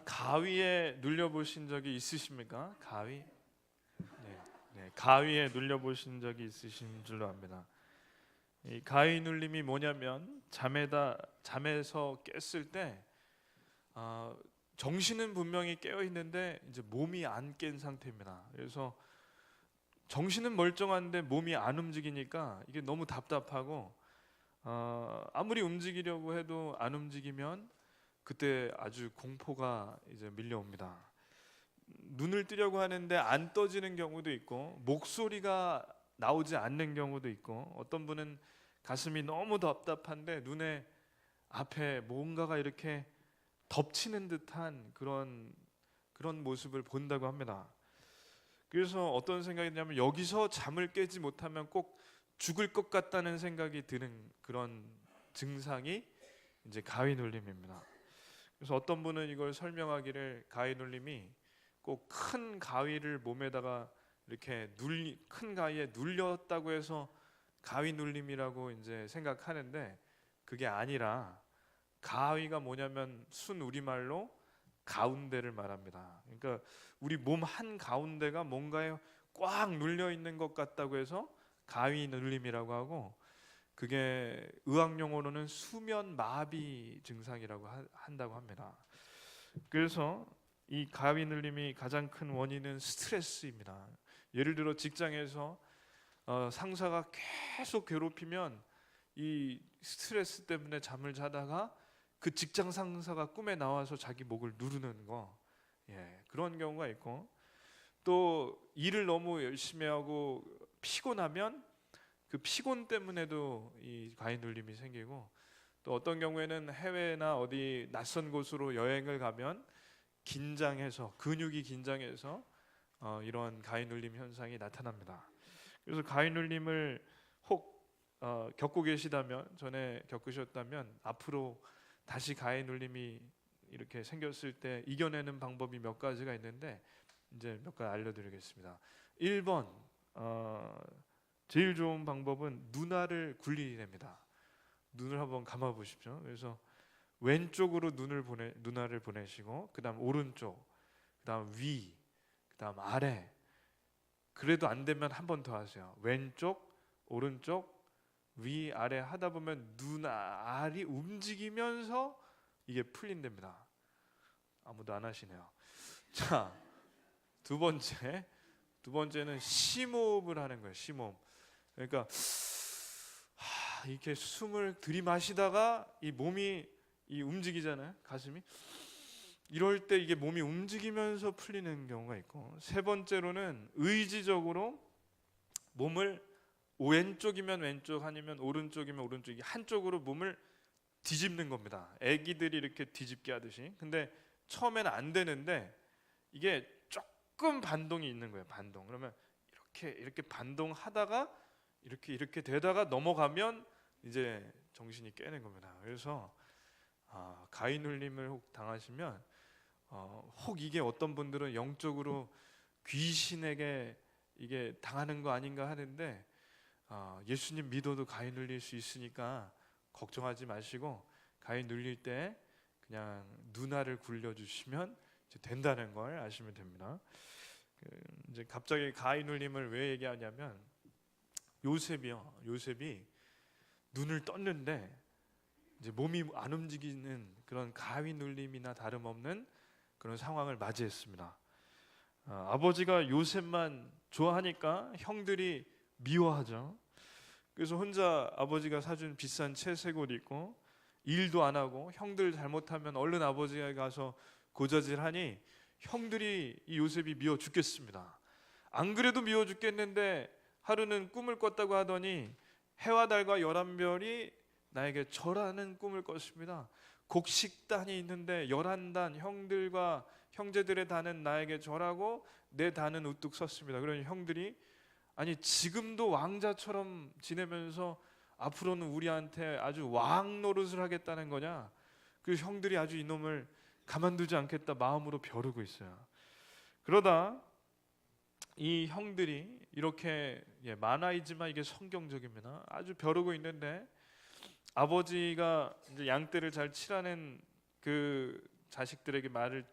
가위에 눌려 보신 적이 있으십니까? 가위? 네, 가위에 눌려 보신 적이 있으신 줄로 압니다. 이 가위 눌림이 뭐냐면 잠에서 깼을 때 정신은 분명히 깨어 있는데 이제 몸이 안 깬 상태입니다. 그래서 정신은 멀쩡한데 몸이 안 움직이니까 이게 너무 답답하고 아무리 움직이려고 해도 안 움직이면 그때 아주 공포가 이제 밀려옵니다. 눈을 뜨려고 하는데 안 떠지는 경우도 있고 목소리가 나오지 않는 경우도 있고 어떤 분은 가슴이 너무 답답한데 눈에 앞에 뭔가가 이렇게 덮치는 듯한 그런 모습을 본다고 합니다. 그래서 어떤 생각이 드냐면 여기서 잠을 깨지 못하면 꼭 죽을 것 같다는 생각이 드는 그런 증상이 이제 가위 눌림입니다. 그래서 어떤 분은 이걸 설명하기를 가위 눌림이 꼭 큰 가위를 몸에다가 이렇게 큰 가위에 눌렸다고 해서 가위 눌림이라고 이제 생각하는데 그게 아니라 가위가 뭐냐면 순 우리말로 가운데를 말합니다. 그러니까 우리 몸 한 가운데가 뭔가에 꽉 눌려 있는 것 같다고 해서 가위 눌림이라고 하고 그게 의학 용어로는 수면 마비 증상이라고 한다고 합니다. 그래서 이 가위 눌림이 가장 큰 원인은 스트레스입니다. 예를 들어 직장에서 상사가 계속 괴롭히면 이 스트레스 때문에 잠을 자다가 그 직장 상사가 꿈에 나와서 자기 목을 누르는 거, 그런 경우가 있고 또 일을 너무 열심히 하고 피곤하면 그 피곤 때문에도 이 가위 눌림이 생기고 또 어떤 경우에는 해외나 어디 낯선 곳으로 여행을 가면 긴장해서 근육이 긴장해서 이런 가위 눌림 현상이 나타납니다. 그래서 가위 눌림을 혹 겪고 계시다면 전에 겪으셨다면 앞으로 다시 가위 눌림이 이렇게 생겼을 때 이겨내는 방법이 몇 가지가 있는데 이제 몇 가지 알려드리겠습니다. 1번 제일 좋은 방법은 눈알을 굴리랍니다. 눈을 한번 감아 보십시오. 그래서 왼쪽으로 눈알을 보내시고 그다음 오른쪽, 그다음 위, 그다음 아래. 그래도 안 되면 한 번 더 하세요. 왼쪽, 오른쪽, 위, 아래 하다 보면 눈알이 움직이면서 이게 풀린답니다. 아무도 안 하시네요. 자, 두 번째는 심호흡을 하는 거예요. 심호흡. 그러니까 이렇게 숨을 들이마시다가 이 몸이 움직이잖아요. 가슴이. 이럴 때 이게 몸이 움직이면서 풀리는 경우가 있고 세 번째로는 의지적으로 몸을 왼쪽이면 왼쪽 아니면 오른쪽이면 오른쪽 한쪽으로 몸을 뒤집는 겁니다. 애기들이 이렇게 뒤집게 하듯이. 근데 처음에는 안 되는데 이게 조금 반동이 있는 거예요. 반동. 그러면 이렇게 반동하다가 이렇게 되다가 넘어가면 이제 정신이 깨는 겁니다. 그래서 가위 눌림을 혹 당하시면 혹 이게 어떤 분들은 영적으로 귀신에게 이게 당하는 거 아닌가 하는데 예수님 믿어도 가위 눌릴 수 있으니까 걱정하지 마시고 가위 눌릴 때 그냥 눈알을 굴려주시면 이제 된다는 걸 아시면 됩니다. 이제 갑자기 가위 눌림을 왜 얘기하냐면 요셉이 눈을 떴는데 이제 몸이 안 움직이는 그런 가위 눌림이나 다름없는 그런 상황을 맞이했습니다. 아버지가 요셉만 좋아하니까 형들이 미워하죠. 그래서 혼자 아버지가 사준 비싼 채색 옷 입고 일도 안 하고 형들 잘못하면 얼른 아버지가 가서 고자질하니 형들이 이 요셉이 미워 죽겠습니다. 안 그래도 미워 죽겠는데 하루는 꿈을 꿨다고 하더니 해와 달과 11별이 나에게 절하는 꿈을 꿨습니다. 곡식단이 있는데 11단 형들과 형제들의 단은 나에게 절하고 내 단은 우뚝 섰습니다. 그러니 형들이 아니 지금도 왕자처럼 지내면서 앞으로는 우리한테 아주 왕 노릇을 하겠다는 거냐? 그래서 형들이 아주 이놈을 가만두지 않겠다 마음으로 벼르고 있어요. 그러다 이 형들이 이렇게 만화이지만 이게 성경적입니다. 아주 벼르고 있는데 아버지가 이제 양떼를 잘 치라는 그 자식들에게 말을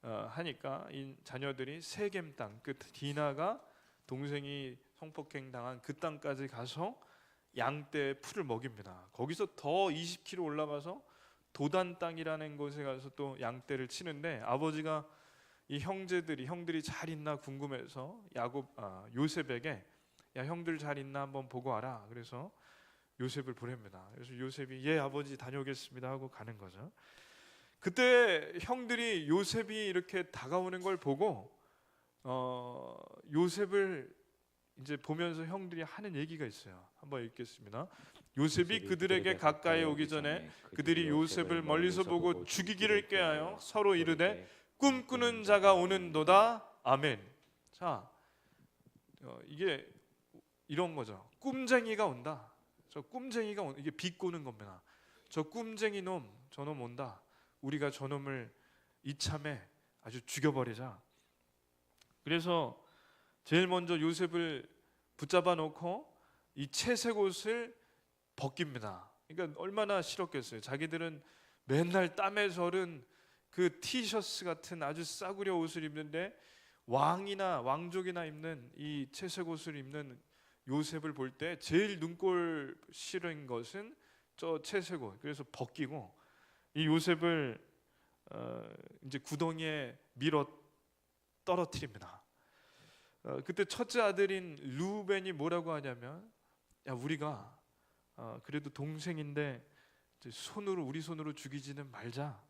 하니까 이 자녀들이 세겜 땅, 그 디나가 동생이 성폭행 당한 그 땅까지 가서 양떼 풀을 먹입니다. 거기서 더 20km 올라가서 도단 땅이라는 곳에 가서 또 양떼를 치는데 아버지가 이 형들이 잘 있나 궁금해서 요셉에게 야 형들 잘 있나 한번 보고 와라. 그래서 요셉을 보냅니다. 그래서 요셉이 예 아버지 다녀오겠습니다 하고 가는 거죠. 그때 형들이 요셉이 이렇게 다가오는 걸 보고 요셉을 이제 보면서 형들이 하는 얘기가 있어요. 한번 읽겠습니다. 요셉이 그들에게 가까이 오기 전에 그들이 요셉을 멀리서 보고 죽이기를 꾀하여 서로 이르되 꿈꾸는 자가 오는도다. 아멘. 자, 이게 이런 거죠. 꿈쟁이가 온다. 저 꿈쟁이가 이게 비꼬는 겁니다. 저 꿈쟁이 놈, 저놈 온다. 우리가 저놈을 이참에 아주 죽여버리자. 그래서 제일 먼저 요셉을 붙잡아 놓고 이 채색 옷을 벗깁니다. 그러니까 얼마나 싫었겠어요. 자기들은 맨날 땀에 절은 그 티셔츠 같은 아주 싸구려 옷을 입는데 왕족이나 입는 이 채색 옷을 입는 요셉을 볼 때 제일 눈꼴 싫은 것은 저 채색 옷. 그래서 벗기고 이 요셉을 이제 구덩이에 밀어 떨어뜨립니다. 그때 첫째 아들인 루벤이 뭐라고 하냐면 야 우리가 그래도 동생인데 우리 손으로 죽이지는 말자.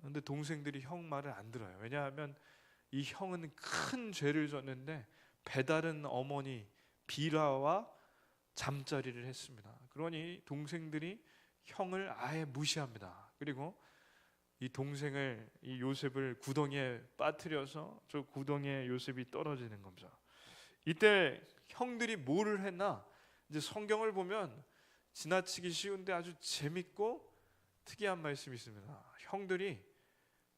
근데 동생들이 형 말을 안 들어요. 왜냐하면 이 형은 큰 죄를 졌는데 배다른 어머니 비라와 잠자리를 했습니다. 그러니 동생들이 형을 아예 무시합니다. 그리고 이 요셉을 구덩이에 빠뜨려서 저 구덩이에 요셉이 떨어지는 겁니다. 이때 형들이 뭐를 했나? 이제 성경을 보면 지나치기 쉬운데 아주 재밌고 특이한 말씀이 있습니다. 형들이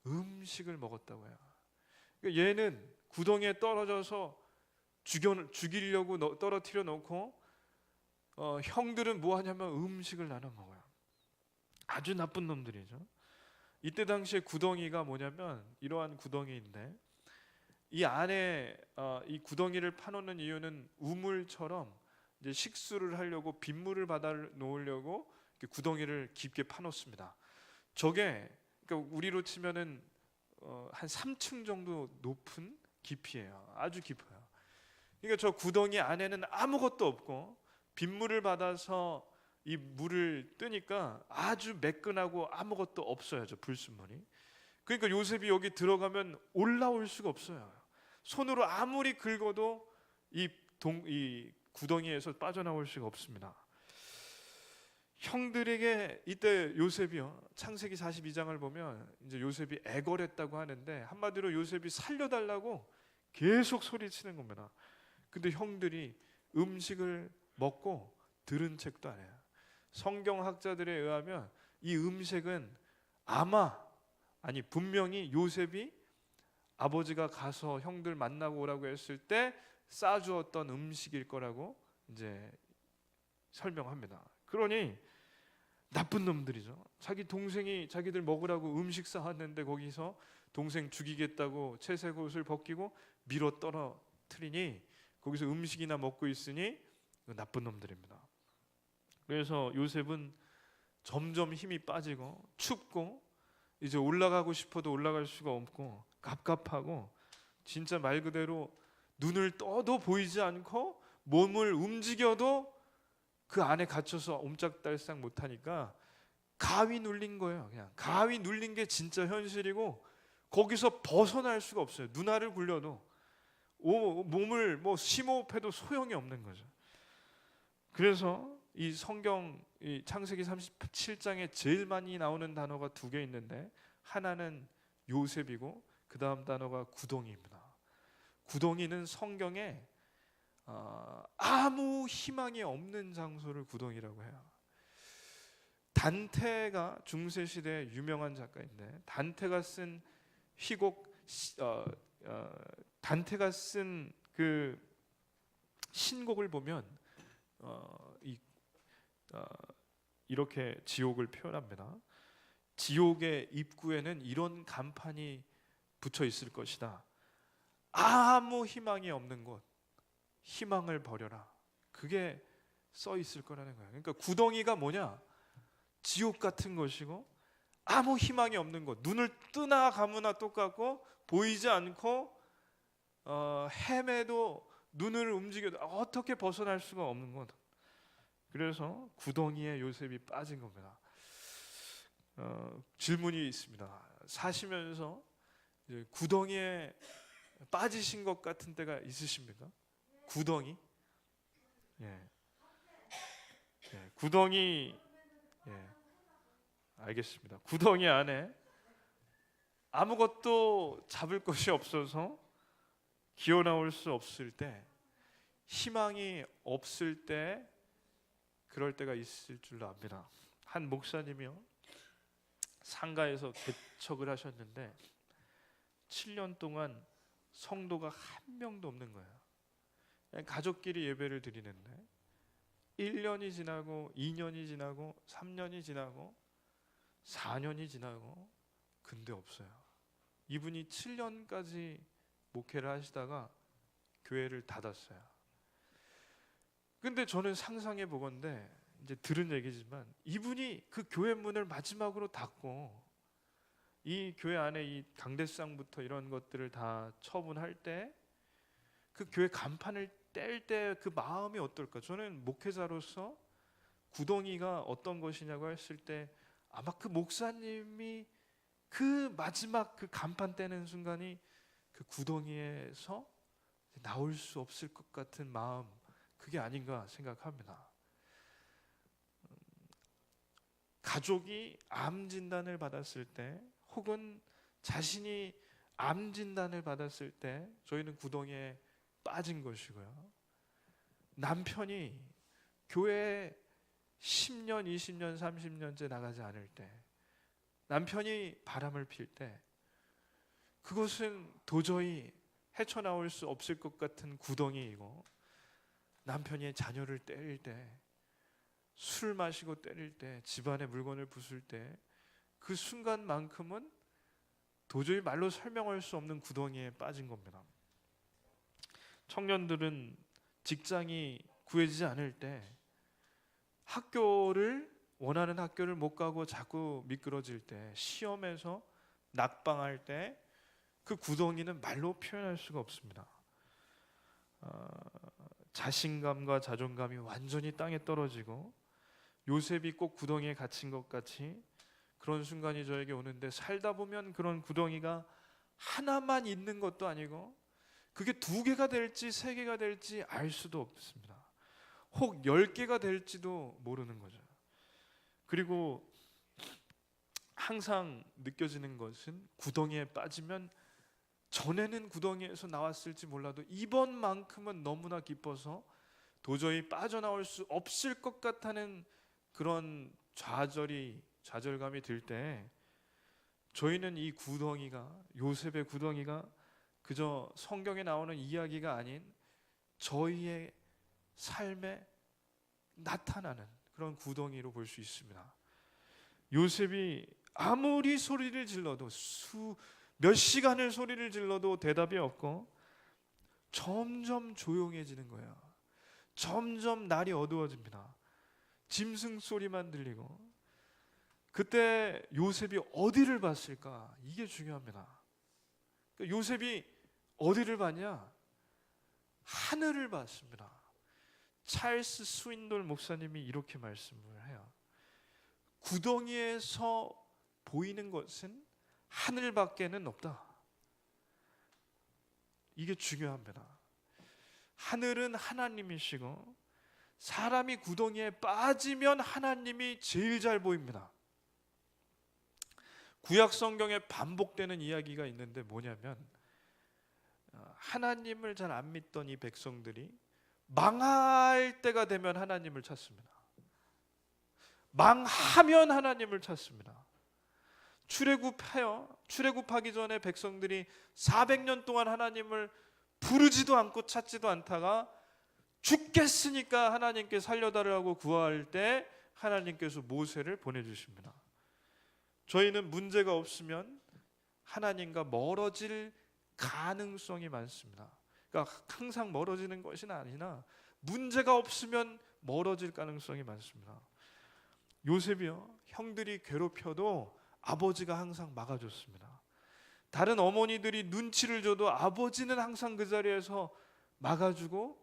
음식을 먹었다고 해요. 그러니까 얘는 구덩이에 떨어져서 죽이려고 떨어뜨려 놓고 형들은 뭐 하냐면 음식을 나눠 먹어요. 아주 나쁜 놈들이죠. 이때 당시에 구덩이가 뭐냐면 이러한 구덩이인데 이 안에 이 구덩이를 파놓는 이유는 우물처럼 이제 식수를 하려고 빗물을 받아 놓으려고 구덩이를 깊게 파놓습니다. 저게 그러니까 우리로 치면은 한 3층 정도 높은 깊이에요. 아주 깊어요. 그러니까 저 구덩이 안에는 아무것도 없고 빗물을 받아서 이 물을 뜨니까 아주 매끈하고 아무것도 없어요. 저 불순물이. 그러니까 요셉이 여기 들어가면 올라올 수가 없어요. 손으로 아무리 긁어도 이 구덩이에서 빠져나올 수가 없습니다. 형들에게 이때 요셉이요. 창세기 42장을 보면 이제 요셉이 애걸했다고 하는데 한마디로 요셉이 살려달라고 계속 소리치는 겁니다. 근데 형들이 음식을 먹고 들은 책도 안 해요. 성경학자들에 의하면 이 음식은 분명히 요셉이 아버지가 가서 형들 만나고 오라고 했을 때 싸주었던 음식일 거라고 이제 설명합니다. 그러니 나쁜 놈들이죠. 자기 동생이 자기들 먹으라고 음식 싸왔는데 거기서 동생 죽이겠다고 채색 옷을 벗기고 밀어 떨어뜨리니 거기서 음식이나 먹고 있으니 나쁜 놈들입니다. 그래서 요셉은 점점 힘이 빠지고 춥고 이제 올라가고 싶어도 올라갈 수가 없고 갑갑하고 진짜 말 그대로 눈을 떠도 보이지 않고 몸을 움직여도 그 안에 갇혀서 옴짝달싹 못하니까 가위 눌린 거예요. 그냥 가위 눌린 게 진짜 현실이고 거기서 벗어날 수가 없어요. 눈알을 굴려도 몸을 뭐 심호흡해도 소용이 없는 거죠. 그래서 이 성경 이 창세기 37장에 제일 많이 나오는 단어가 두 개 있는데 하나는 요셉이고 그 다음 단어가 구덩이입니다. 구덩이는 성경에 아무 희망이 없는 장소를 구덩이라고 해요. 단테가 중세 시대 유명한 작가인데 단테가 쓴 단테가 쓴 그 신곡을 보면 이렇게 지옥을 표현합니다. 지옥의 입구에는 이런 간판이 붙여 있을 것이다. 아무 희망이 없는 곳, 희망을 버려라. 그게 써 있을 거라는 거예요. 그러니까 구덩이가 뭐냐? 지옥 같은 것이고 아무 희망이 없는 곳, 눈을 뜨나 감으나 똑같고 보이지 않고 헤매도 눈을 움직여도 어떻게 벗어날 수가 없는 것. 그래서 구덩이에 요셉이 빠진 겁니다. 질문이 있습니다. 사시면서 이제 구덩이에 빠지신 것 같은 때가 있으십니까? 구덩이? 예. 예. 구덩이. 예. 알겠습니다. 구덩이 안에 아무것도 잡을 것이 없어서 기어 나올 수 없을 때, 희망이 없을 때, 그럴 때가 있을 줄로 압니다. 한 목사님이요, 상가에서 개척을 하셨는데 7년 동안 성도가 한 명도 없는 거예요. 그냥 가족끼리 예배를 드리는데 1년이 지나고 2년이 지나고 3년이 지나고 4년이 지나고 근데 없어요. 이분이 7년까지 목회를 하시다가 교회를 닫았어요. 근데 저는 상상해 보건대, 이제 들은 얘기지만 이분이 그 교회 문을 마지막으로 닫고 이 교회 안에 이 강대상부터 이런 것들을 다 처분할 때 그 교회 간판을 뗄 때 그 마음이 어떨까? 저는 목회자로서 구덩이가 어떤 것이냐고 했을 때 아마 그 목사님이 그 마지막 그 간판 떼는 순간이 그 구덩이에서 나올 수 없을 것 같은 마음, 그게 아닌가 생각합니다. 가족이 암 진단을 받았을 때, 혹은 자신이 암 진단을 받았을 때 저희는 구덩이에 빠진 것이고요. 남편이 교회에 10년, 20년, 30년째 나가지 않을 때, 남편이 바람을 필 때, 그것은 도저히 헤쳐나올 수 없을 것 같은 구덩이이고, 남편이 자녀를 때릴 때, 술 마시고 때릴 때, 집안의 물건을 부술 때, 그 순간만큼은 도저히 말로 설명할 수 없는 구덩이에 빠진 겁니다. 청년들은 직장이 구해지지 않을 때, 원하는 학교를 못 가고 자꾸 미끄러질 때, 시험에서 낙방할 때, 그 구덩이는 말로 표현할 수가 없습니다. 자신감과 자존감이 완전히 땅에 떨어지고 요셉이 꼭 구덩이에 갇힌 것 같이 그런 순간이 저에게 오는데, 살다 보면 그런 구덩이가 하나만 있는 것도 아니고 그게 2개가 될지 3개가 될지 알 수도 없습니다. 혹 10개가 될지도 모르는 거죠. 그리고 항상 느껴지는 것은, 구덩이에 빠지면 전에는 구덩이에서 나왔을지 몰라도 이번만큼은 너무나 깊어서 도저히 빠져나올 수 없을 것 같다는 그런 좌절감이 들 때, 저희는 이 구덩이가, 요셉의 구덩이가 그저 성경에 나오는 이야기가 아닌 저희의 삶에 나타나는 그런 구덩이로 볼 수 있습니다. 요셉이 아무리 소리를 질러도 몇 시간을 소리를 질러도 대답이 없고 점점 조용해지는 거예요. 점점 날이 어두워집니다. 짐승 소리만 들리고. 그때 요셉이 어디를 봤을까? 이게 중요합니다. 요셉이 어디를 봤냐? 하늘을 봤습니다. 찰스 스윈돌 목사님이 이렇게 말씀을 해요. 구덩이에서 보이는 것은 하늘밖에는 없다. 이게 중요합니다. 하늘은 하나님이시고 사람이 구덩이에 빠지면 하나님이 제일 잘 보입니다. 구약 성경에 반복되는 이야기가 있는데 뭐냐면, 하나님을 잘 안 믿던 이 백성들이 망할 때가 되면 하나님을 찾습니다. 망하면 하나님을 찾습니다. 출애굽하기 전에 백성들이 400년 동안 하나님을 부르지도 않고 찾지도 않다가 죽겠으니까 하나님께 살려달라고 구할 때 하나님께서 모세를 보내주십니다. 저희는 문제가 없으면 하나님과 멀어질 가능성이 많습니다. 그러니까 항상 멀어지는 것이 아니라 문제가 없으면 멀어질 가능성이 많습니다. 요셉이요, 형들이 괴롭혀도 아버지가 항상 막아줬습니다. 다른 어머니들이 눈치를 줘도 아버지는 항상 그 자리에서 막아주고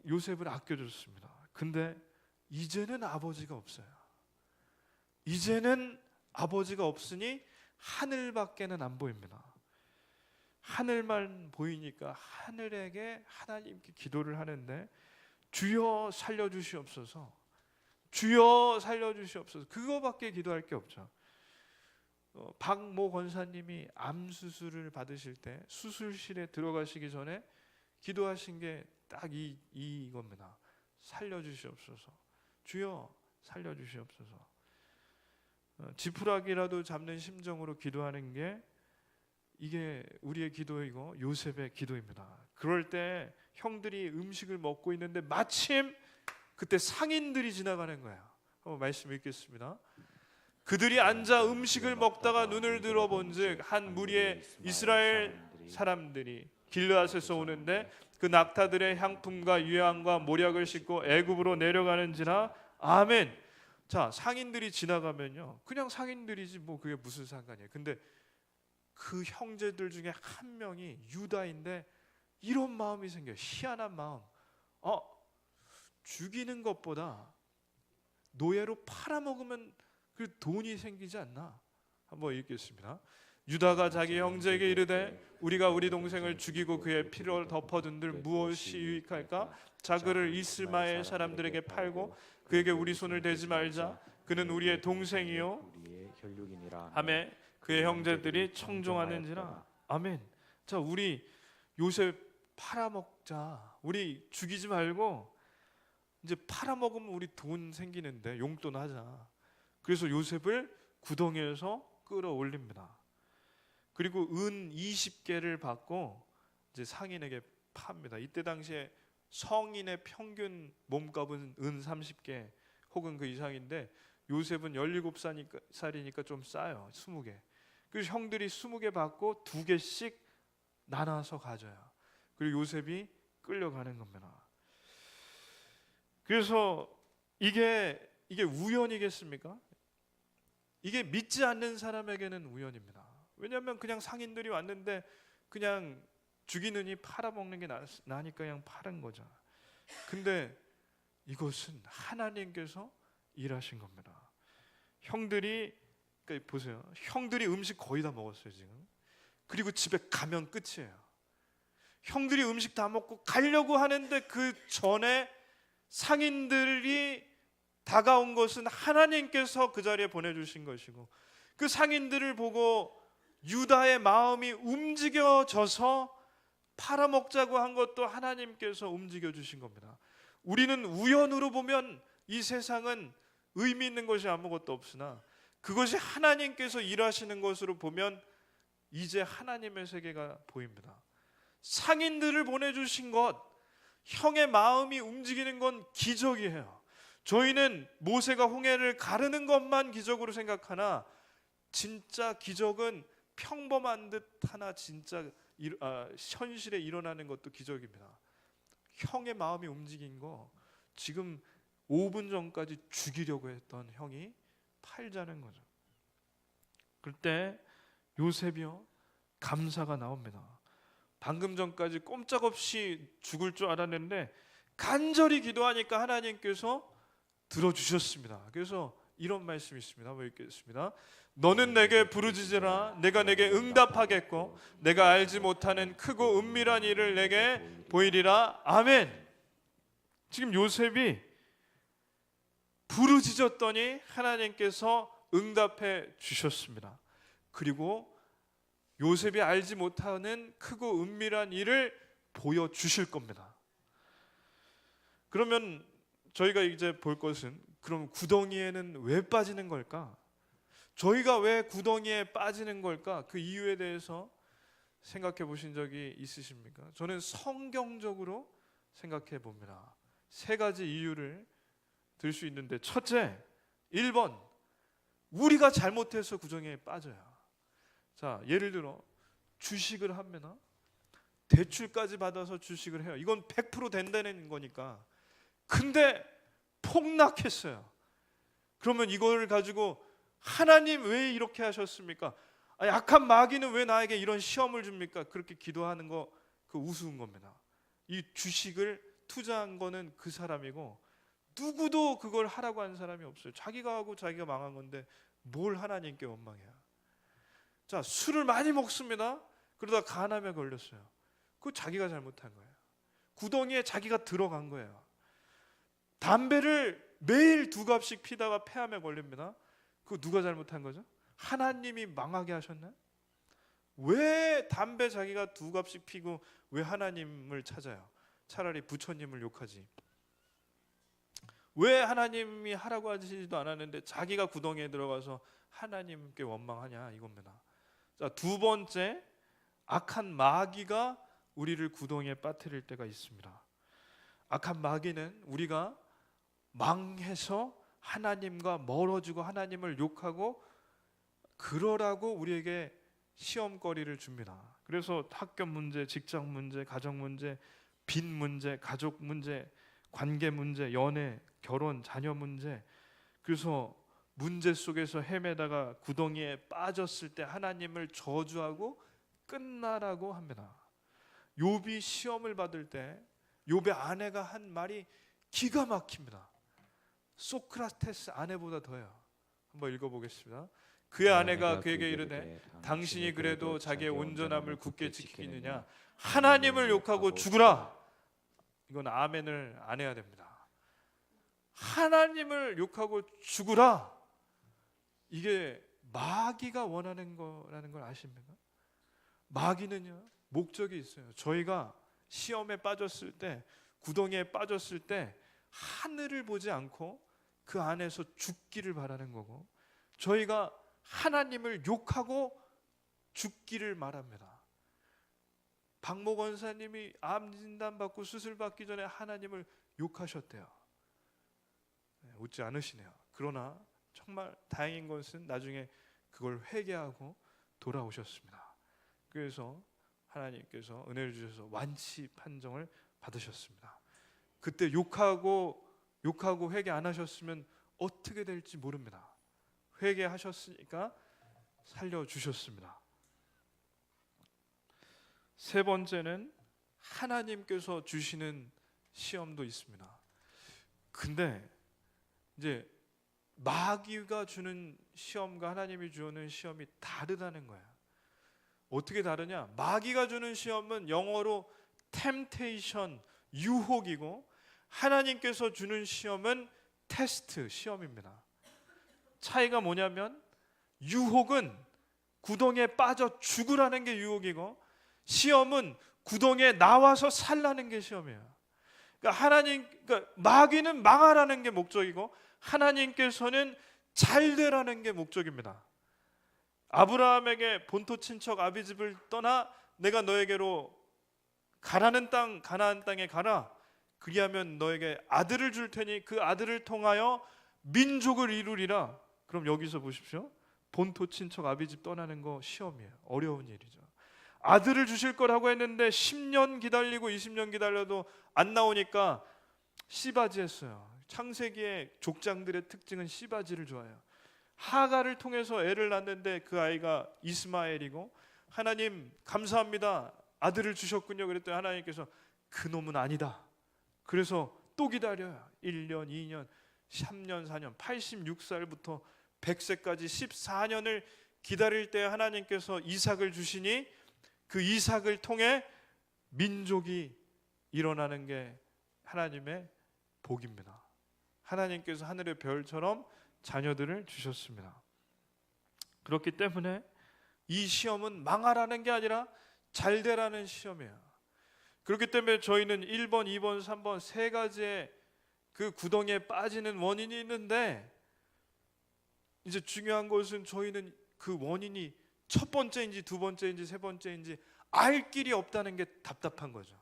요셉을 아껴줬습니다. 근데 이제는 아버지가 없어요. 이제는 아버지가 없으니 하늘밖에는 안 보입니다. 하늘만 보이니까 하늘에게 하나님께 기도를 하는데, 주여 살려주시옵소서, 주여 살려주시옵소서, 그거밖에 기도할 게 없죠. 박모 권사님이 암 수술을 받으실 때 수술실에 들어가시기 전에 기도하신 게 딱 이겁니다. 살려주시옵소서, 주여 살려주시옵소서. 지푸라기라도 잡는 심정으로 기도하는 게 이게 우리의 기도이고 요셉의 기도입니다. 그럴 때 형들이 음식을 먹고 있는데 마침 그때 상인들이 지나가는 거예요. 한번 말씀 읽겠습니다. 그들이 앉아 음식을 먹다가 눈을 들어본즉 한 무리의 이스라엘 사람들이 길르앗에서 오는데 그 낙타들의 향품과 유향과 모략을 싣고 애굽으로 내려가는지라. 아멘. 자, 상인들이 지나가면요, 그냥 상인들이지 뭐 그게 무슨 상관이에요. 근데 그 형제들 중에 한 명이 유다인데 이런 마음이 생겨요. 희한한 마음. 죽이는 것보다 노예로 팔아먹으면 그 돈이 생기지 않나? 한번 읽겠습니다. 유다가 자기 형제에게 이르되 우리가 우리 동생을 죽이고 그의 피를 덮어둔들 무엇이 유익할까? 자, 그를 이스마엘 사람들에게 팔고 그에게 우리 손을 대지 말자. 그는 우리의 동생이요 하매 그의 형제들이 청종하는지라. 아멘. 자, 우리 요셉 팔아먹자. 우리 죽이지 말고 이제 팔아먹으면 우리 돈 생기는데 용돈 하자. 그래서 요셉을 구덩이에서 끌어올립니다. 그리고 은 20개를 받고 이제 상인에게 팝니다. 이때 당시에 성인의 평균 몸값은 은 30개 혹은 그 이상인데 요셉은 17살이니까 좀 싸요. 20개. 그래서 형들이 20개 받고 2개씩 나눠서 가져요. 그리고 요셉이 끌려가는 겁니다. 그래서 이게 우연이겠습니까? 이게 믿지 않는 사람에게는 우연입니다. 왜냐하면 그냥 상인들이 왔는데 그냥 죽이느니 팔아먹는 게 나니까 그냥 파는 거죠. 근데 이것은 하나님께서 일하신 겁니다. 형들이, 그러니까 보세요. 형들이 음식 거의 다 먹었어요 지금. 그리고 집에 가면 끝이에요. 형들이 음식 다 먹고 가려고 하는데 그 전에 상인들이 다가온 것은 하나님께서 그 자리에 보내주신 것이고, 그 상인들을 보고 유다의 마음이 움직여져서 팔아먹자고 한 것도 하나님께서 움직여 주신 겁니다. 우리는 우연으로 보면 이 세상은 의미 있는 것이 아무것도 없으나 그것이 하나님께서 일하시는 것으로 보면 이제 하나님의 세계가 보입니다. 상인들을 보내주신 것, 형의 마음이 움직이는 건 기적이에요. 저희는 모세가 홍해를 가르는 것만 기적으로 생각하나 진짜 기적은 평범한 듯 하나 진짜 현실에 일어나는 것도 기적입니다. 형의 마음이 움직인 거, 지금 5분 전까지 죽이려고 했던 형이 팔자는 거죠. 그때 요셉이요, 감사가 나옵니다. 방금 전까지 꼼짝없이 죽을 줄 알았는데 간절히 기도하니까 하나님께서 들어주셨습니다. 그래서 이런 말씀이 있습니다. 한번 읽겠습니다. 너는 내게 부르짖으라. 내가 내게 응답하겠고 내가 알지 못하는 크고 은밀한 일을 내게 보이리라. 아멘. 지금 요셉이 부르짖었더니 하나님께서 응답해 주셨습니다. 그리고 요셉이 알지 못하는 크고 은밀한 일을 보여주실 겁니다. 그러면 저희가 이제 볼 것은, 그럼 구덩이에는 왜 빠지는 걸까? 저희가 왜 구덩이에 빠지는 걸까? 그 이유에 대해서 생각해 보신 적이 있으십니까? 저는 성경적으로 생각해 봅니다. 3가지 이유를 들 수 있는데, 첫째, 1번, 우리가 잘못해서 구덩이에 빠져요. 자, 예를 들어 주식을 합니다. 대출까지 받아서 주식을 해요. 이건 100% 된다는 거니까. 근데 폭락했어요. 그러면 이걸 가지고 하나님 왜 이렇게 하셨습니까? 약한 마귀는 왜 나에게 이런 시험을 줍니까? 그렇게 기도하는 거 그 우스운 겁니다. 이 주식을 투자한 거는 그 사람이고 누구도 그걸 하라고 한 사람이 없어요. 자기가 하고 자기가 망한 건데 뭘 하나님께 원망해요. 자, 술을 많이 먹습니다. 그러다 간암에 걸렸어요. 그거 자기가 잘못한 거예요. 구덩이에 자기가 들어간 거예요. 담배를 매일 2갑씩 피다가 폐암에 걸립니다. 그거 누가 잘못한 거죠? 하나님이 망하게 하셨나요? 왜 담배 자기가 2갑씩 피고 왜 하나님을 찾아요? 차라리 부처님을 욕하지. 왜 하나님이 하라고 하시지도 않았는데 자기가 구덩이에 들어가서 하나님께 원망하냐 이겁니다. 자, 두 번째, 악한 마귀가 우리를 구덩이에 빠뜨릴 때가 있습니다. 악한 마귀는 우리가 망해서 하나님과 멀어지고 하나님을 욕하고 그러라고 우리에게 시험거리를 줍니다. 그래서 학교 문제, 직장 문제, 가정 문제, 빚 문제, 가족 문제, 관계 문제, 연애, 결혼, 자녀 문제, 그래서 문제 속에서 헤매다가 구덩이에 빠졌을 때 하나님을 저주하고 끝나라고 합니다. 욥이 시험을 받을 때 욥의 아내가 한 말이 기가 막힙니다. 소크라테스 아내보다 더해요. 한번 읽어보겠습니다. 그의 아내가 그에게 이르되 당신이 그래도 자기의 온전함을 굳게 지키느냐 하나님을 욕하고 죽으라. 이건 아멘을 안 해야 됩니다. 하나님을 욕하고 죽으라. 이게 마귀가 원하는 거라는 걸 아십니까? 마귀는요 목적이 있어요. 저희가 시험에 빠졌을 때, 구덩이에 빠졌을 때 하늘을 보지 않고 그 안에서 죽기를 바라는 거고, 저희가 하나님을 욕하고 죽기를 말합니다. 박모 권사님이 암 진단 받고 수술 받기 전에 하나님을 욕하셨대요. 웃지 않으시네요. 그러나 정말 다행인 것은 나중에 그걸 회개하고 돌아오셨습니다. 그래서 하나님께서 은혜를 주셔서 완치 판정을 받으셨습니다. 그때 욕하고 회개 안 하셨으면 어떻게 될지 모릅니다. 회개하셨으니까 살려주셨습니다. 세 번째는 하나님께서 주시는 시험도 있습니다. 근데 이제 마귀가 주는 시험과 하나님이 주는 시험이 다르다는 거예요. 어떻게 다르냐? 마귀가 주는 시험은 영어로 temptation, 유혹이고, 하나님께서 주는 시험은 테스트, 시험입니다. 차이가 뭐냐면 유혹은 구덩이에 빠져 죽으라는 게 유혹이고, 시험은 구덩이에 나와서 살라는 게 시험이에요. 그러니까 마귀는 망하라는 게 목적이고 하나님께서는 잘 되라는 게 목적입니다. 아브라함에게 본토 친척 아비집을 떠나 내가 너에게로 가라는 땅 가나안 땅에 가라. 그리하면 너에게 아들을 줄 테니 그 아들을 통하여 민족을 이루리라. 그럼 여기서 보십시오. 본토 친척 아비집 떠나는 거 시험이에요. 어려운 일이죠. 아들을 주실 거라고 했는데 10년 기다리고 20년 기다려도 안 나오니까 씨바지 했어요. 창세기의 족장들의 특징은 씨바지를 좋아해요. 하가를 통해서 애를 낳는데 그 아이가 이스마엘이고, 하나님 감사합니다, 아들을 주셨군요. 그랬더니 하나님께서 그놈은 아니다. 그래서 또 기다려요. 1년, 2년, 3년, 4년, 86살부터 100세까지 14년을 기다릴 때 하나님께서 이삭을 주시니 그 이삭을 통해 민족이 일어나는 게 하나님의 복입니다. 하나님께서 하늘의 별처럼 자녀들을 주셨습니다. 그렇기 때문에 이 시험은 망하라는 게 아니라 잘 되라는 시험이에요. 그렇기 때문에 저희는 1번, 2번, 3번 세 가지의 그 구덩이에 빠지는 원인이 있는데, 이제 중요한 것은 저희는 그 원인이 첫 번째인지 두 번째인지 세 번째인지 알 길이 없다는 게 답답한 거죠.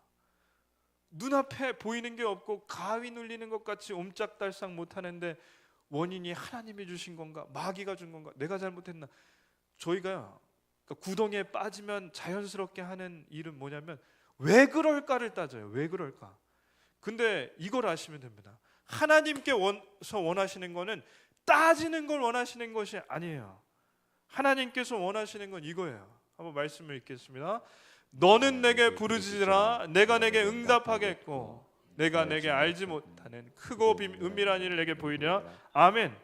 눈앞에 보이는 게 없고 가위 눌리는 것 같이 옴짝달싹 못하는데 원인이 하나님이 주신 건가, 마귀가 준 건가, 내가 잘못했나? 저희가 그러니까 구덩이에 빠지면 자연스럽게 하는 일은 뭐냐면 왜 그럴까를 따져요. 왜 그럴까? 근데 이걸 아시면 됩니다. 하나님께서 원하시는 거는 따지는 걸 원하시는 것이 아니에요. 하나님께서 원하시는 건 이거예요. 한번 말씀을 읽겠습니다. 너는 내게 부르짖으라 내가 내게 응답하겠고 내가 내게 알지 못하는 크고 은밀한 일을 내게 보이리라. 아멘.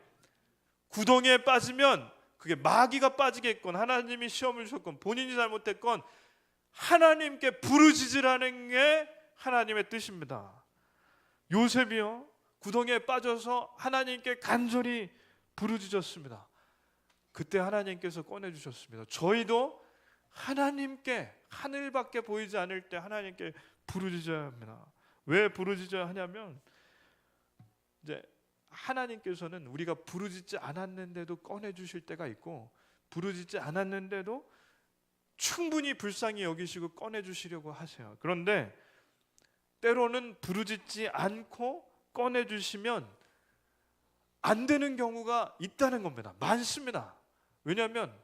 구덩이에 빠지면 그게 마귀가 빠지겠건 하나님이 시험을 주셨건 본인이 잘못했건 하나님께 부르짖으라는 게 하나님의 뜻입니다. 요셉이요 구덩이에 빠져서 하나님께 간절히 부르짖었습니다. 그때 하나님께서 꺼내주셨습니다. 저희도 하나님께 하늘밖에 보이지 않을 때 하나님께 부르짖어야 합니다. 왜 부르짖어야 하냐면 이제 하나님께서는 우리가 부르짖지 않았는데도 꺼내주실 때가 있고 부르짖지 않았는데도 충분히 불쌍히 여기시고 꺼내주시려고 하세요. 그런데 때로는 부르짖지 않고 꺼내주시면 안 되는 경우가 있다는 겁니다. 많습니다. 왜냐하면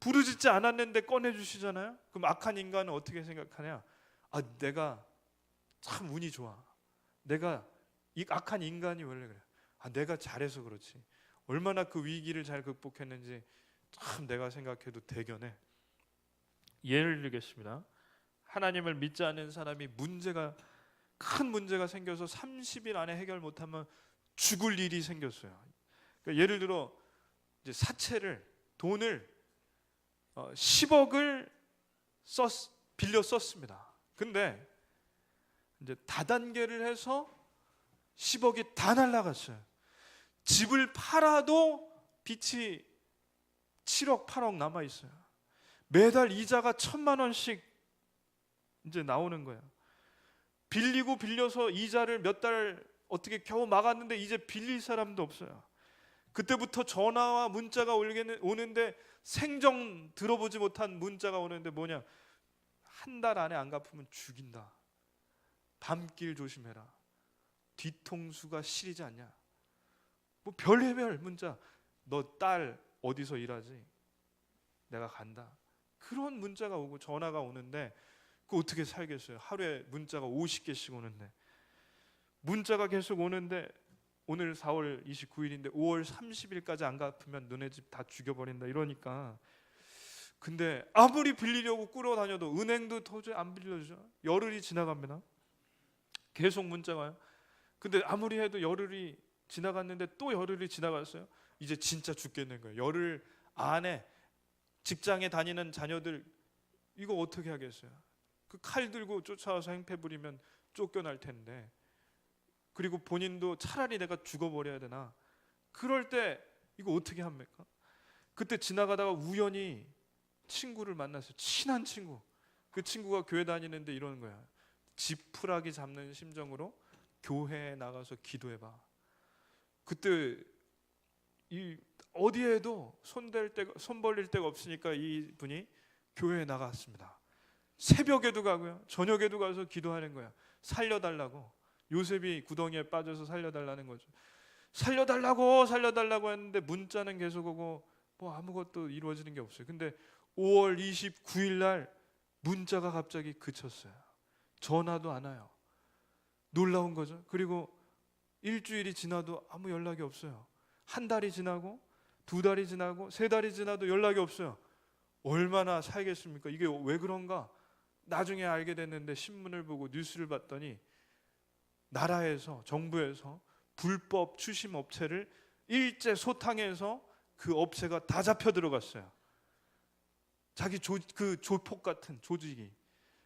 부르짖지 않았는데 꺼내주시잖아요. 그럼 악한 인간은 어떻게 생각하냐? 내가 참 운이 좋아. 내가 이 악한 인간이 원래 그래. 내가 잘해서 그렇지. 얼마나 그 위기를 잘 극복했는지 참 내가 생각해도 대견해. 예를 들겠습니다. 하나님을 믿지 않는 사람이 큰 문제가 생겨서 30일 안에 해결 못하면 죽을 일이 생겼어요. 그러니까 예를 들어 이제 돈을 10억을 빌려 썼습니다. 근데 이제 다단계를 해서 10억이 다 날라갔어요. 집을 팔아도 빚이 7억, 8억 남아 있어요. 매달 이자가 1,000만 원씩 이제 나오는 거예요. 빌리고 빌려서 이자를 몇 달 어떻게 겨우 막았는데 이제 빌릴 사람도 없어요. 그때부터 전화와 문자가 오는데 생전 들어보지 못한 문자가 오는데 뭐냐? 한 달 안에 안 갚으면 죽인다. 밤길 조심해라. 뒤통수가 시리지 않냐? 뭐 별의별 문자. 너 딸 어디서 일하지? 내가 간다. 그런 문자가 오고 전화가 오는데 그 어떻게 살겠어요? 하루에 문자가 50개씩 오는데 문자가 계속 오는데 오늘 4월 29일인데 5월 30일까지 안 갚으면 너네 집 다 죽여버린다 이러니까 근데 아무리 빌리려고 끌어다녀도 은행도 도저히 안 빌려주죠. 열흘이 지나갑니다. 계속 문자가 와요. 근데 아무리 해도 열흘이 지나갔는데 또 열흘이 지나갔어요. 이제 진짜 죽겠는 거예요. 열흘 안에 직장에 다니는 자녀들 이거 어떻게 하겠어요? 그 칼 들고 쫓아와서 행패 부리면 쫓겨날 텐데 그리고 본인도 차라리 내가 죽어버려야 되나 그럴 때 이거 어떻게 합니까? 그때 지나가다가 우연히 친구를 만났어요. 친한 친구. 그 친구가 교회 다니는데 이러는 거야. 지푸라기 잡는 심정으로 교회에 나가서 기도해봐. 그때 이 어디에도 손 벌릴 데가 없으니까 이분이 교회에 나갔습니다. 새벽에도 가고요. 저녁에도 가서 기도하는 거야. 살려달라고. 요셉이 구덩이에 빠져서 살려달라는 거죠. 살려달라고 했는데 문자는 계속 오고 뭐 아무것도 이루어지는 게 없어요. 근데 5월 29일 날 문자가 갑자기 그쳤어요. 전화도 안 와요. 놀라운 거죠. 그리고 일주일이 지나도 아무 연락이 없어요. 한 달이 지나고 2달이 지나고 3달이 지나도 연락이 없어요. 얼마나 살겠습니까? 이게 왜 그런가? 나중에 알게 됐는데 신문을 보고 뉴스를 봤더니 나라에서 정부에서 불법 추심 업체를 일제 소탕해서 그 업체가 다 잡혀 들어갔어요. 자기 그 조폭 같은 조직이.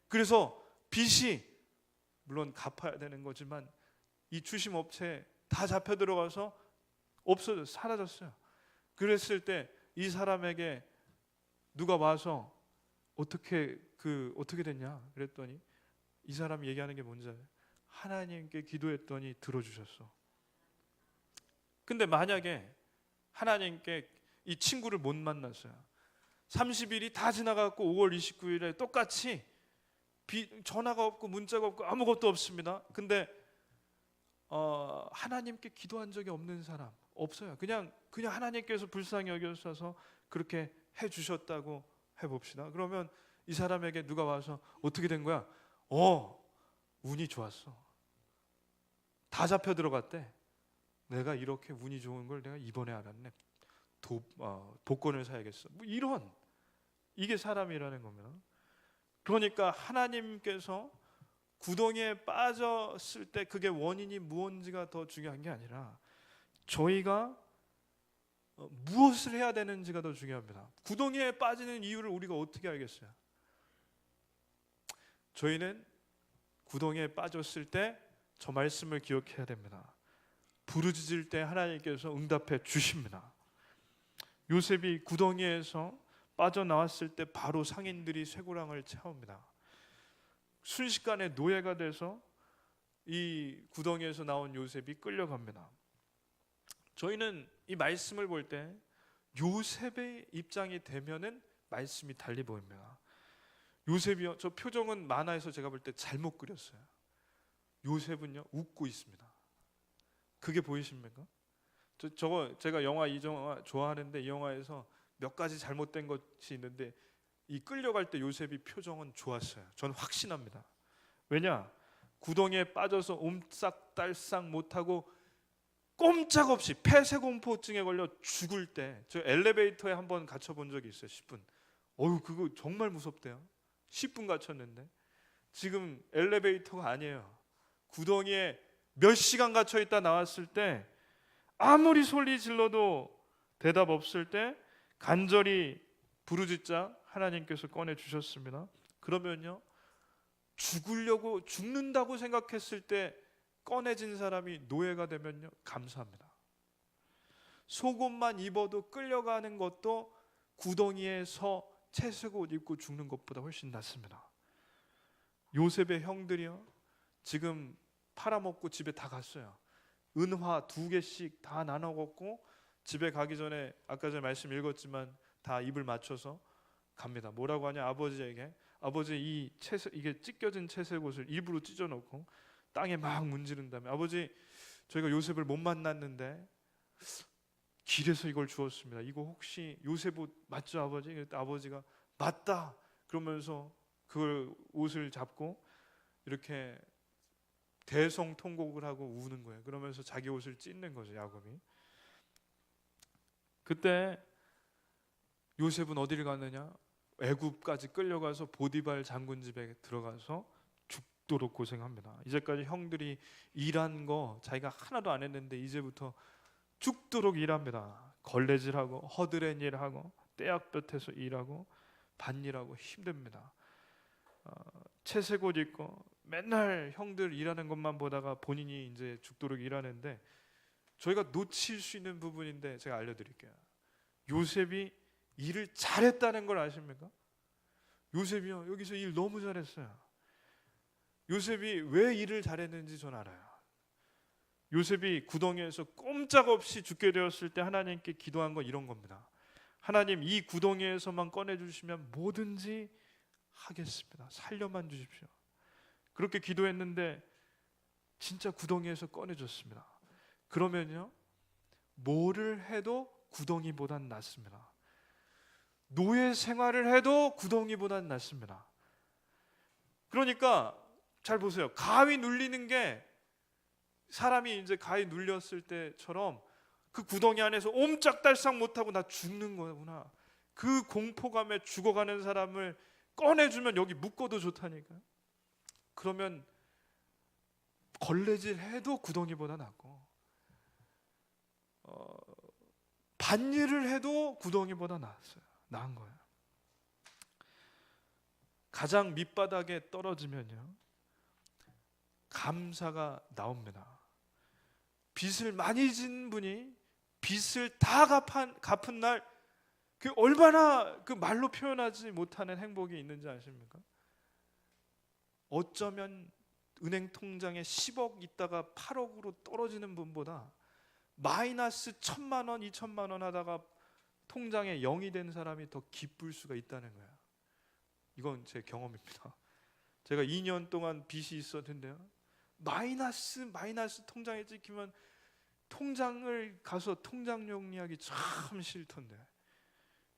그래서 빚이 물론 갚아야 되는 거지만 이 추심 업체에 다 잡혀 들어가서 없어졌어요. 사라졌어요. 그랬을 때 이 사람에게 누가 와서 어떻게 됐냐 그랬더니 이 사람이 얘기하는 게 뭔지 알아요? 하나님께 기도했더니 들어주셨어. 근데 만약에 하나님께 이 친구를 못 만났어요. 30일이 다 지나갔고 5월 29일에 똑같이 전화가 없고 문자가 없고 아무것도 없습니다. 근데 하나님께 기도한 적이 없는 사람, 없어요. 그냥 하나님께서 불쌍히 여겨주셔서 그렇게 해주셨다고 해봅시다. 그러면 이 사람에게 누가 와서 어떻게 된 거야? 운이 좋았어. 다 잡혀 들어갔대. 내가 이렇게 운이 좋은 걸 내가 이번에 알았네. 복권을 사야겠어. 뭐 이런, 이게 사람이라는 겁니다. 그러니까 하나님께서 구덩이에 빠졌을 때 그게 원인이 무엇인지가 더 중요한 게 아니라 저희가 무엇을 해야 되는지가 더 중요합니다. 구덩이에 빠지는 이유를 우리가 어떻게 알겠어요? 저희는 구덩이에 빠졌을 때 저 말씀을 기억해야 됩니다. 부르짖을 때 하나님께서 응답해 주십니다. 요셉이 구덩이에서 빠져나왔을 때 바로 상인들이 쇠고랑을 채웁니다. 순식간에 노예가 돼서 이 구덩이에서 나온 요셉이 끌려갑니다. 저희는 이 말씀을 볼 때 요셉의 입장이 되면은 말씀이 달리 보입니다. 요셉이요, 저 표정은 만화에서 제가 볼 때 잘못 그렸어요. 요셉은요 웃고 있습니다. 그게 보이십니까? 제가 이 영화 좋아하는데 이 영화에서 몇 가지 잘못된 것이 있는데 이 끌려갈 때 요셉이 표정은 좋았어요. 저는 확신합니다. 왜냐? 구덩이에 빠져서 옴싹달싹 못하고 꼼짝없이 폐쇄공포증에 걸려 죽을 때, 저 엘리베이터에 한번 갇혀본 적이 있어요. 10분. 그거 정말 무섭대요. 10분 갇혔는데 지금 엘리베이터가 아니에요. 구덩이에 몇 시간 갇혀 있다 나왔을 때 아무리 소리 질러도 대답 없을 때 간절히 부르짖자 하나님께서 꺼내 주셨습니다. 그러면요, 죽는다고 생각했을 때 꺼내진 사람이 노예가 되면요 감사합니다. 속옷만 입어도 끌려가는 것도 구덩이에서 채색 옷 입고 죽는 것보다 훨씬 낫습니다. 요셉의 형들이요 지금 팔아먹고 집에 다 갔어요. 은화 2개씩 다 나눠 갖고 집에 가기 전에 아까 전에 말씀 읽었지만 다 입을 맞춰서 갑니다. 뭐라고 하냐? 아버지에게, 아버지 이게 찢겨진 채색 옷을 입으로 찢어놓고 땅에 막 문지른 다음에, 아버지 저희가 요셉을 못 만났는데 길에서 이걸 주었습니다. 이거 혹시 요셉 옷 맞죠 아버지? 그랬더니 아버지가 맞다 그러면서 그걸 옷을 잡고 이렇게 대성통곡을 하고 우는 거예요. 그러면서 자기 옷을 찢는 거죠, 야곱이. 그때 요셉은 어디를 가느냐? 애굽까지 끌려가서 보디발 장군 집에 들어가서 죽도록 고생합니다. 이제까지 형들이 일한 거 자기가 하나도 안 했는데 이제부터 죽도록 일합니다. 걸레질하고 허드렛 일하고 떼약볕에서 일하고 밭일하고 힘듭니다. 채색 옷 입고 맨날 형들 일하는 것만 보다가 본인이 이제 죽도록 일하는데, 저희가 놓칠 수 있는 부분인데 제가 알려드릴게요. 요셉이 일을 잘했다는 걸 아십니까? 요셉이요 여기서 일 너무 잘했어요. 요셉이 왜 일을 잘했는지 전 알아요. 요셉이 구덩이에서 꼼짝없이 죽게 되었을 때 하나님께 기도한 건 이런 겁니다. 하나님, 이 구덩이에서만 꺼내주시면 뭐든지 하겠습니다. 살려만 주십시오. 그렇게 기도했는데 진짜 구덩이에서 꺼내줬습니다. 그러면요 뭐를 해도 구덩이보단 낫습니다. 노예 생활을 해도 구덩이보단 낫습니다. 그러니까 잘 보세요. 가위 눌리는 게, 사람이 이제 가위 눌렸을 때처럼 그 구덩이 안에서 옴짝달싹 못하고 나 죽는 거구나, 그 공포감에 죽어가는 사람을 꺼내주면 여기 묶어도 좋다니까요. 그러면 걸레질 해도 구덩이보다 낫고 밭일을 해도 구덩이보다 나은 거예요. 가장 밑바닥에 떨어지면요 감사가 나옵니다. 빚을 많이 진 분이 빚을 다 갚은 날, 그 얼마나 그 말로 표현하지 못하는 행복이 있는지 아십니까? 어쩌면 은행 통장에 10억 있다가 8억으로 떨어지는 분보다 마이너스 1,000만 원, 2,000만 원 하다가 통장에 0이 된 사람이 더 기쁠 수가 있다는 거예요. 이건 제 경험입니다. 제가 2년 동안 빚이 있었는데요, 마이너스 통장에 찍히면 통장을 가서 통장 정리하기 참 싫던데,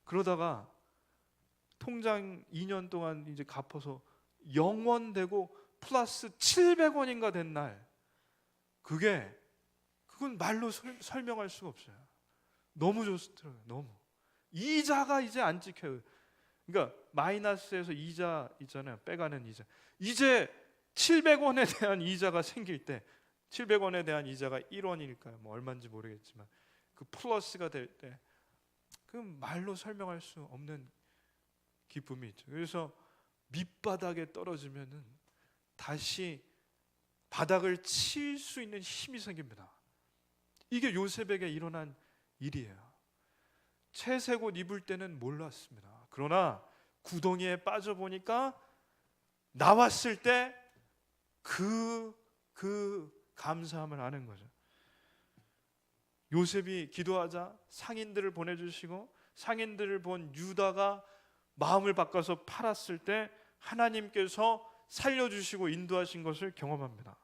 그러다가 통장 2년 동안 이제 갚아서 0원 되고 플러스 700원인가 된 날, 그건 말로 설명할 수가 없어요. 너무 좋더라고요. 너무. 이자가 이제 안 찍혀요. 그러니까 마이너스에서 이자 있잖아요. 빼가는 이자. 이제 700원에 대한 이자가 생길 때, 700원에 대한 이자가 1원일까요? 뭐 얼마인지 모르겠지만 그 플러스가 될 때, 그 말로 설명할 수 없는 기쁨이 있죠. 그래서 밑바닥에 떨어지면은 다시 바닥을 칠 수 있는 힘이 생깁니다. 이게 요셉에게 일어난 일이에요. 채색 옷 입을 때는 몰랐습니다. 그러나 구덩이에 빠져보니까 나왔을 때 그 감사함을 아는 거죠. 요셉이 기도하자 상인들을 보내주시고, 상인들을 본 유다가 마음을 바꿔서 팔았을 때 하나님께서 살려주시고 인도하신 것을 경험합니다.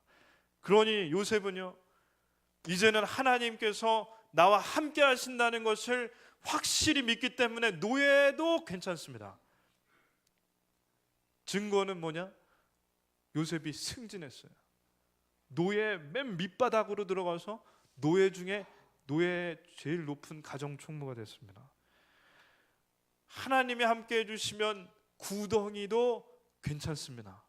그러니 요셉은요, 이제는 하나님께서 나와 함께 하신다는 것을 확실히 믿기 때문에 노예도 괜찮습니다. 증거는 뭐냐? 요셉이 승진했어요. 노예 맨 밑바닥으로 들어가서 노예 중에 제일 높은 가정 총무가 됐습니다. 하나님이 함께 해주시면 구덩이도 괜찮습니다.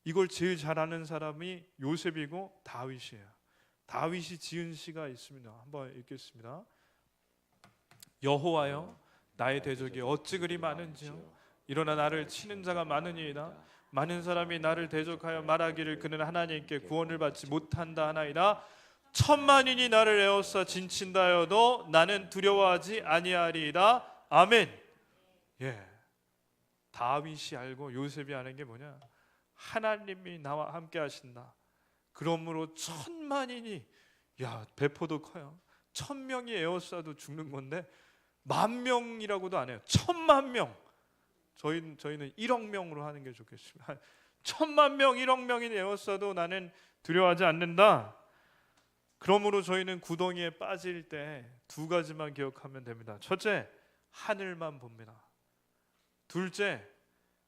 이걸 제일 잘 아는 사람이 요셉이고 다윗이에요. 다윗이 지은 시가 있습니다. 한번 읽겠습니다. 여호와여, 나의 대적이 어찌 그리 많은지요. 일어나 나를 치는 자가 많으니이다. 많은 사람이 나를 대적하여 말하기를 그는 하나님께 구원을 받지 못한다 하나이다. 천만인이 나를 에워싸 진친다 하여도 나는 두려워하지 아니하리이다. 아멘. 예, 다윗이 알고 요셉이 아는 게 뭐냐? 하나님이 나와 함께 하신다. 그러므로 천만인이, 야, 배포도 커요. 1000명이 에워싸도 죽는 건데 10,000명이라고도 안 해요. 10,000,000명. 저희는 1억 명으로 하는 게 좋겠습니다. 10,000,000명, 1억 명이 에워싸도 나는 두려워하지 않는다. 그러므로 저희는 구덩이에 빠질 때 두 가지만 기억하면 됩니다. 첫째, 하늘만 봅니다. 둘째,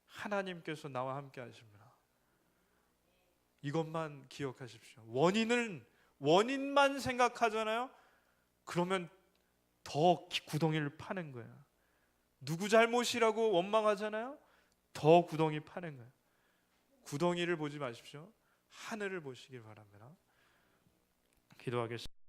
하나님께서 나와 함께 하십니다. 이것만 기억하십시오. 원인만 생각하잖아요. 그러면 더 구덩이를 파는 거예요. 누구 잘못이라고 원망하잖아요. 더 구덩이 파는 거예요. 구덩이를 보지 마십시오. 하늘을 보시길 바랍니다. 기도하겠습니다.